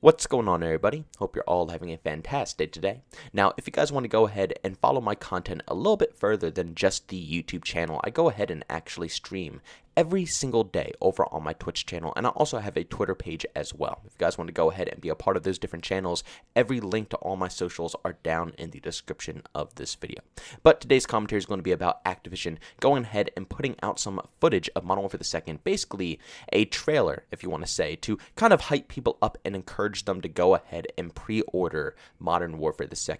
What's going on, everybody? Hope you're all having a fantastic day today. Now, if you guys want to go ahead and follow my content a little bit further than just the YouTube channel, I go ahead and actually stream every single day over on my Twitch channel, and I also have a Twitter page as well. If you guys want to go ahead and be a part of those different channels, every link to all my socials are down in the description of this video. But today's commentary is going to be about Activision going ahead and putting out some footage of Modern Warfare 2, basically a trailer, if you want to say, to kind of hype people up and encourage them to go ahead and pre-order Modern Warfare 2.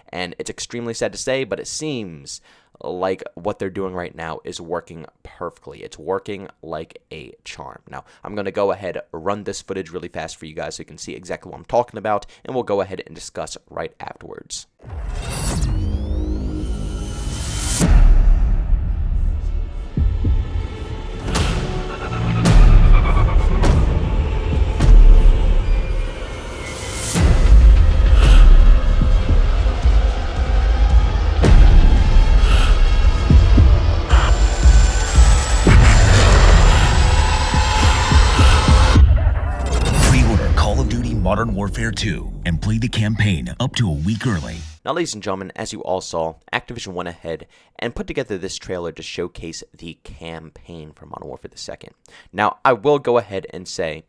And it's extremely sad to say, but it seems like what they're doing right now is working perfectly. It's working like a charm. Now, I'm going to go ahead, run this footage really fast for you guys so you can see exactly what I'm talking about, and we'll go ahead and discuss right afterwards. Modern Warfare 2 and play the campaign up to a week early. Now, ladies and gentlemen, as you all saw, Activision went ahead and put together this trailer to showcase the campaign for Modern Warfare 2. Now, I will go ahead and say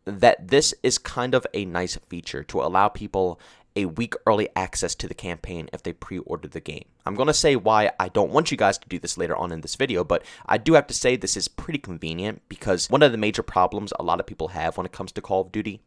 that this is kind of a nice feature to allow people a week early access to the campaign if they pre-order the game. I'm going to say why I don't want you guys to do this later on in this video, but I do have to say this is pretty convenient because one of the major problems a lot of people have when it comes to Call of Duty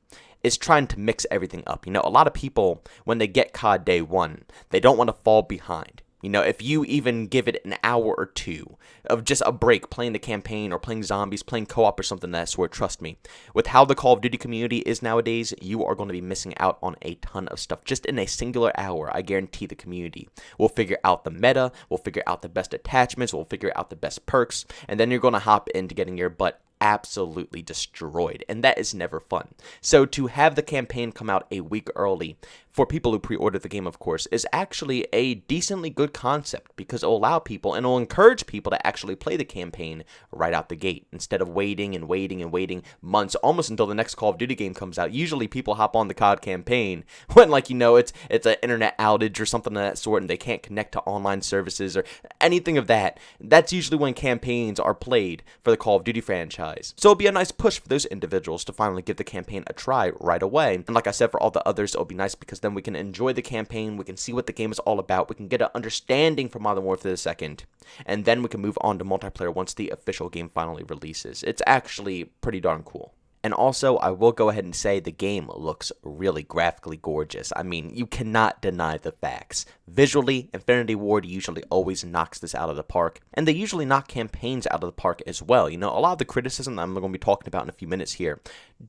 is trying to mix everything up. You know, a lot of people, when they get COD day one, they don't want to fall behind. You know, if you even give it an hour or two of just a break playing the campaign or playing zombies, playing co-op or something of that sort, trust me, with how the Call of Duty community is nowadays, you are going to be missing out on a ton of stuff. Just in a singular hour, I guarantee the community will figure out the meta, we'll figure out the best attachments, we'll figure out the best perks, and then you're going to hop into getting your butt absolutely destroyed, and that is never fun. So to have the campaign come out a week early for people who pre-order the game, of course, is actually a decently good concept because it will allow people and it will encourage people to actually play the campaign right out the gate instead of waiting and waiting and waiting months, almost until the next Call of Duty game comes out. Usually people hop on the COD campaign when, like, you know, it's an internet outage or something of that sort and they can't connect to online services or anything of that. That's usually when campaigns are played for the Call of Duty franchise. So it'll be a nice push for those individuals to finally give the campaign a try right away. And like I said, for all the others, it'll be nice because then we can enjoy the campaign, we can see what the game is all about, we can get an understanding for Modern Warfare 2, and then we can move on to multiplayer once the official game finally releases. It's actually pretty darn cool. And also, I will go ahead and say the game looks really graphically gorgeous. I mean, you cannot deny the facts. Visually, Infinity Ward usually always knocks this out of the park, and they usually knock campaigns out of the park as well. You know, a lot of the criticism that I'm going to be talking about in a few minutes here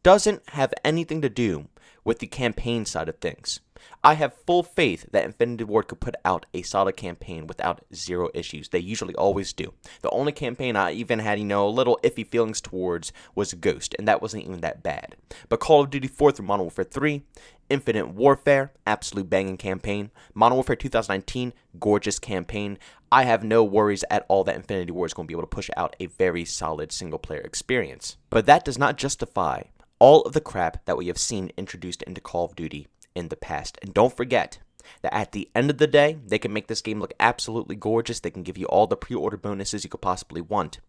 doesn't have anything to do with the campaign side of things. I have full faith that Infinity Ward could put out a solid campaign without zero issues. They usually always do. The only campaign I even had, you know, a little iffy feelings towards was Ghost, and that wasn't even that bad. But Call of Duty 4 through Modern Warfare 3, Infinite Warfare, absolute banging campaign. Modern Warfare 2019, gorgeous campaign. I have no worries at all that Infinity Ward is going to be able to push out a very solid single-player experience. But that does not justify all of the crap that we have seen introduced into Call of Duty in the past. And don't forget that at the end of the day, they can make this game look absolutely gorgeous. They can give you all the pre-order bonuses you could possibly want.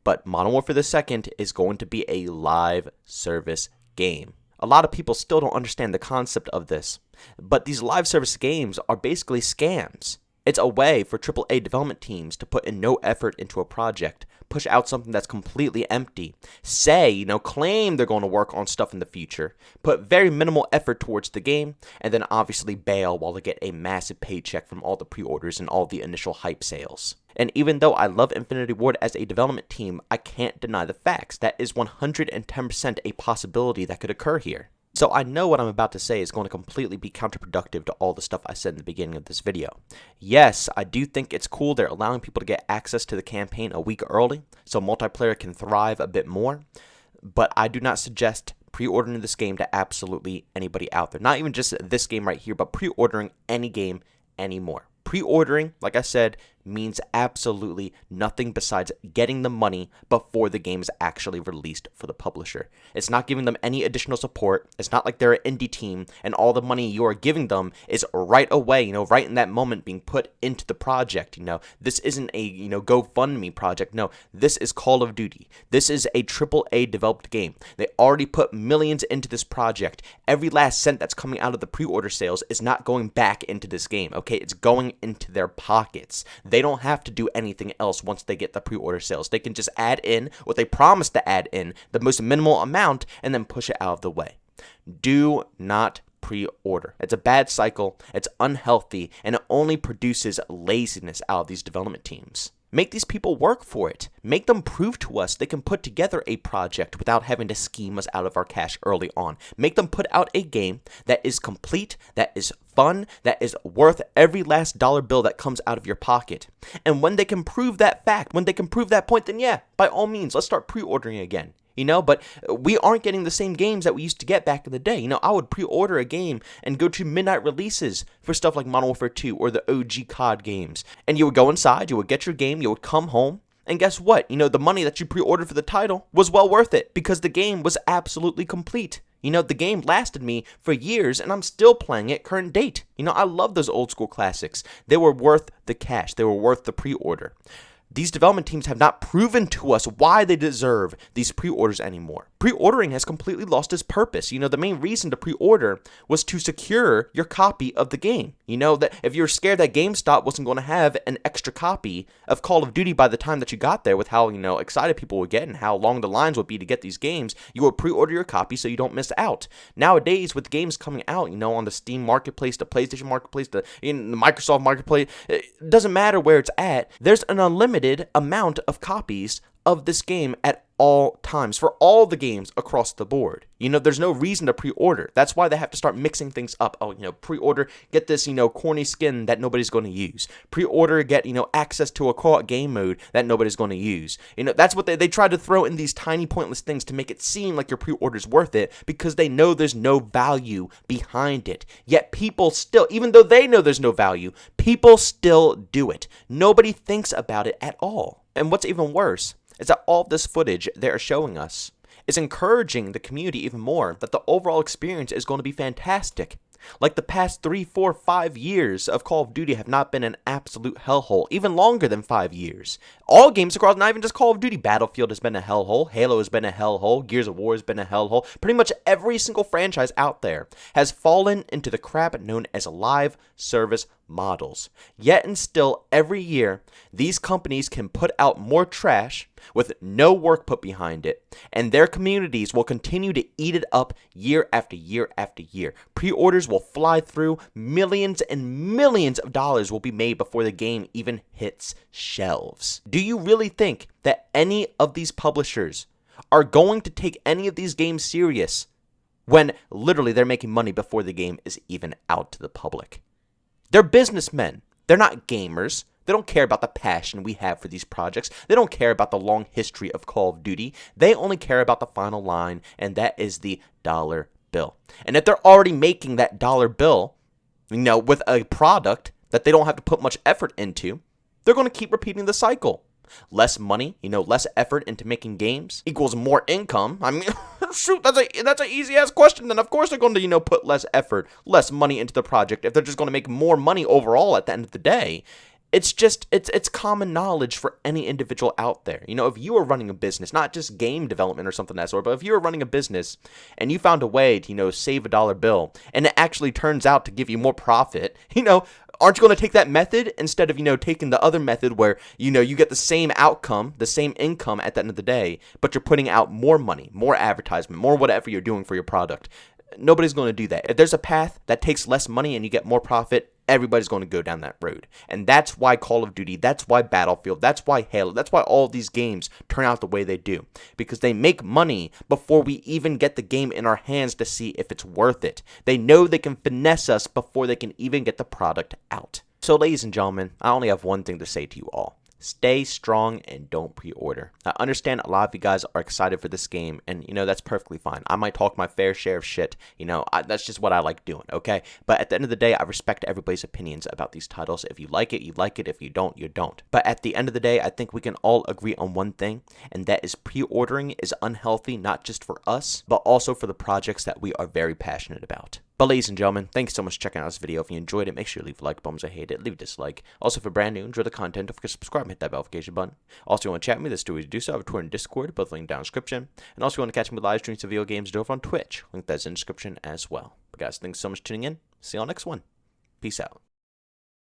But Modern Warfare 2 is going to be a live service game. A lot of people still don't understand the concept of this, but these live service games are basically scams. It's a way for AAA development teams to put in no effort into a project, push out something that's completely empty, say, you know, claim they're going to work on stuff in the future, put very minimal effort towards the game, and then obviously bail while they get a massive paycheck from all the pre-orders and all the initial hype sales. And even though I love Infinity Ward as a development team, I can't deny the facts. That is 110% a possibility that could occur here. So I know what I'm about to say is going to completely be counterproductive to all the stuff I said in the beginning of this video. Yes, I do think it's cool they're allowing people to get access to the campaign a week early, so multiplayer can thrive a bit more, but I do not suggest pre-ordering this game to absolutely anybody out there. Not even just this game right here, but pre-ordering any game anymore. Pre-ordering, like I said, means absolutely nothing besides getting the money before the game is actually released for the publisher. It's not giving them any additional support. It's not like they're an indie team and all the money you are giving them is right away, right in that moment being put into the project. This isn't a, GoFundMe project. No, this is Call of Duty. This is a AAA developed game. They already put millions into this project. Every last cent that's coming out of the pre-order sales is not going back into this game, okay? It's going into their pockets. They don't have to do anything else once they get the pre-order sales. They can just add in what they promised to add in, the most minimal amount, and then push it out of the way. Do not pre-order. It's a bad cycle, it's unhealthy, and it only produces laziness out of these development teams. Make these people work for it. Make them prove to us they can put together a project without having to scheme us out of our cash early on. Make them put out a game that is complete, that is fun, that is worth every last dollar bill that comes out of your pocket. And when they can prove that fact, when they can prove that point, then yeah, by all means, let's start pre-ordering again. But we aren't getting the same games that we used to get back in the day. I would pre-order a game and go to midnight releases for stuff like Modern Warfare 2 or the OG COD games. And you would go inside, you would get your game, you would come home, and guess what? The money that you pre-ordered for the title was well worth it because the game was absolutely complete. The game lasted me for years, and I'm still playing it current date. I love those old school classics. They were worth the cash. They were worth the pre-order. These development teams have not proven to us why they deserve these pre-orders anymore. Pre-ordering has completely lost its purpose. The main reason to pre-order was to secure your copy of the game. That if you're scared that GameStop wasn't going to have an extra copy of Call of Duty by the time that you got there with how, excited people would get and how long the lines would be to get these games, you would pre-order your copy so you don't miss out. Nowadays, with games coming out, on the Steam Marketplace, the PlayStation Marketplace, the Microsoft Marketplace, it doesn't matter where it's at, there's an unlimited amount of copies of this game at all times for all the games across the board. There's no reason to pre-order. That's why they have to start mixing things up. Pre-order, get this, corny skin that nobody's going to use. Pre-order, get, access to a co-op game mode that nobody's going to use. That's what they try to throw in these tiny pointless things to make it seem like your pre-order's worth it because they know there's no value behind it. Yet people still, even though they know there's no value, people still do it. Nobody thinks about it at all. And what's even worse is that all of this footage they're showing us is encouraging the community even more that the overall experience is going to be fantastic. Like the past 3, 4, 5 years of Call of Duty have not been an absolute hellhole, even longer than 5 years. All games across, not even just Call of Duty, Battlefield has been a hellhole, Halo has been a hellhole, Gears of War has been a hellhole. Pretty much every single franchise out there has fallen into the crap known as live service models. Yet and still, every year, these companies can put out more trash with no work put behind it, and their communities will continue to eat it up year after year after year. Pre-orders will fly through, millions and millions of dollars will be made before the game even hits shelves. Do you really think that any of these publishers are going to take any of these games serious when literally they're making money before the game is even out to the public? They're businessmen. They're not gamers. They don't care about the passion we have for these projects. They don't care about the long history of Call of Duty. They only care about the final line, and that is the dollar bill. And if they're already making that dollar bill, with a product that they don't have to put much effort into, they're going to keep repeating the cycle. Less money, less effort into making games equals more income. I mean, shoot, that's an easy-ass question. Then of course they're going to, put less effort, less money into the project if they're just going to make more money overall at the end of the day. It's just, it's common knowledge for any individual out there. If you are running a business, not just game development or something of that sort, but if you are running a business and you found a way to, save a dollar bill and it actually turns out to give you more profit, aren't you going to take that method instead of, taking the other method where, you get the same outcome, the same income at the end of the day, but you're putting out more money, more advertisement, more whatever you're doing for your product? Nobody's going to do that. If there's a path that takes less money and you get more profit, everybody's going to go down that road. And that's why Call of Duty, that's why Battlefield, that's why Halo, that's why all of these games turn out the way they do. Because they make money before we even get the game in our hands to see if it's worth it. They know they can finesse us before they can even get the product out. So ladies and gentlemen, I only have one thing to say to you all. stay strong and don't pre-order. I understand a lot of you guys are excited for this game, and that's perfectly fine. I might talk my fair share of shit. That's just what I like doing, okay? But at the end of the day, I respect everybody's opinions about these titles. If you like it, you like it. If you don't, you don't. But at the end of the day, I think we can all agree on one thing, and that is pre-ordering is unhealthy, not just for us, but also for the projects that we are very passionate about. But ladies and gentlemen, thank you so much for checking out this video. If you enjoyed it, make sure you leave a like button. I hate it, leave a dislike. Also, if you're brand new, enjoy the content, don't forget to subscribe and hit that notification button. Also, if you want to chat with me, there's two ways to do so. I have a Twitter and Discord, both linked down in the description. And also, if you want to catch me with live streams of video games over on Twitch, link that's in the description as well. But guys, thanks so much for tuning in. See you all next one. Peace out.